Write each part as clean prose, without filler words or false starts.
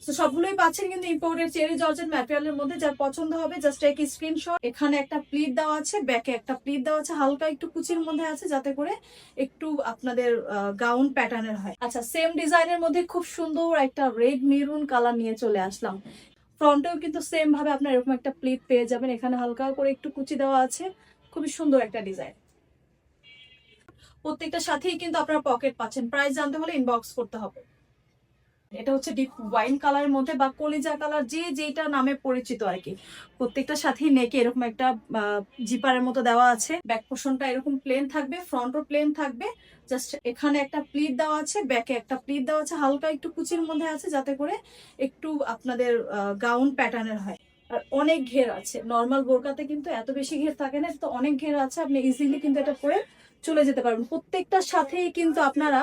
তো সবগুলোই পাচ্ছেন কিন্তু ইম্পোর্টেড চেরি জর্জেট ম্যাটেরিয়ালের মধ্যে। যার পছন্দ হবে জাস্ট এক স্ক্রিনশট। এখানে একটা প্লিট দেওয়া আছে, ব্যাকে একটা প্লিট দেওয়া আছে, হালকা একটু কুচির মধ্যে আছে যাতে করে একটু আপনাদের গাউন প্যাটার্নের হয়। আচ্ছা, সেম ডিজাইনের মধ্যে খুব সুন্দর একটা রেড মেরুন কালার নিয়ে চলে আসলাম। ফ্রন্টেও কিন্তু সেম ভাবে আপনার এরকম একটা প্লিট পেয়ে যাবেন। এখানে হালকা করে একটু কুচি দেওয়া আছে, খুবই সুন্দর একটা ডিজাইন। প্রত্যেকটা সাথেই কিন্তু আপনারা পকেট পাচ্ছেন। প্রাইস জানতে হলে ইনবক্স করতে হবে। এটা হচ্ছে ডিপ ওয়াইন কালারের মধ্যে বা কলিজা কালার, যে যেটা নামে পরিচিত আর কি। প্রত্যেকটার সাথেই নেকে এরকম একটা জিপারের মতো দেওয়া আছে। ব্যাক পোর্শনটা এরকম প্লেন থাকবে, ফ্রন্টও প্লেন থাকবে। জাস্ট এখানে একটা প্লিট দেওয়া আছে, ব্যাকে একটা প্লিট দেওয়া আছে, হালকা একটু কুচির মধ্যে আছে যাতে করে একটু আপনাদের গাউন প্যাটার্নের হয়। আর অনেক ঘের আছে। নর্মাল বোরকাতে কিন্তু এত বেশি ঘের থাকে না, তো অনেক ঘের আছে। আপনি ইজিলি কিন্তু এটা পরে চলে যেতে পারবেন। প্রত্যেকটার সাথেই কিন্তু আপনারা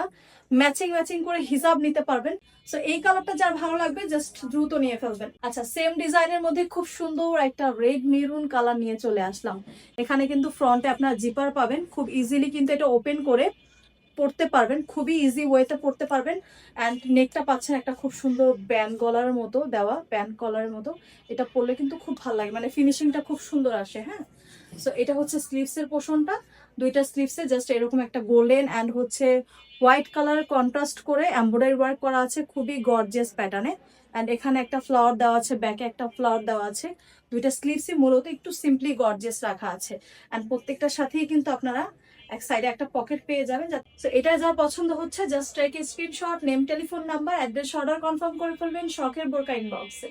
ম্যাচিং ম্যাচিং করে হিজাব নিতে পারবেন। সো এই কালারটা যার ভালো লাগবে জাস্ট দ্রুত নিয়ে ফেলবেন। আচ্ছা, সেম ডিজাইনের মধ্যে খুব সুন্দর একটা রেড মেরুন কালার নিয়ে চলে আসলাম। এখানে কিন্তু ফ্রন্টে আপনার জিপার পাবেন, খুব ইজিলি কিন্তু এটা ওপেন করে পড়তে পারবেন, খুবই ইজি ওয়েতে পড়তে পারবেন। অ্যান্ড নেকটা পাচ্ছেন একটা খুব সুন্দর ব্যান্ড গলার মতো দেওয়া, ব্যান্ড কলারের মতো। এটা পরলে কিন্তু খুব ভালো লাগে, মানে ফিনিশিংটা খুব সুন্দর আসে। হ্যাঁ, সো এটা হচ্ছে স্লিভসের পোর্শনটা। দুইটা স্লিভসে জাস্ট এরকম একটা গোল্ডেন অ্যান্ড হচ্ছে হোয়াইট কালার কন্ট্রাস্ট করে এমব্রয়ডারি ওয়ার্ক করা আছে, খুবই গর্জিয়াস প্যাটার্নে। অ্যান্ড এখানে একটা ফ্লাওয়ার দেওয়া আছে, ব্যাকে একটা ফ্লাওয়ার দেওয়া আছে। দুইটা স্লিভসই মূলত একটু সিম্পলি গর্জিয়াস রাখা আছে। অ্যান্ড প্রত্যেকটার সাথেই কিন্তু আপনারা এক সাইডে একটা পকেট পেয়ে যাবেন। তো এটা যার পছন্দ হচ্ছে just take a screenshot, name, telephone number, address, order confirm করে ফেলবেন শখের বোরকা ইনবক্সে।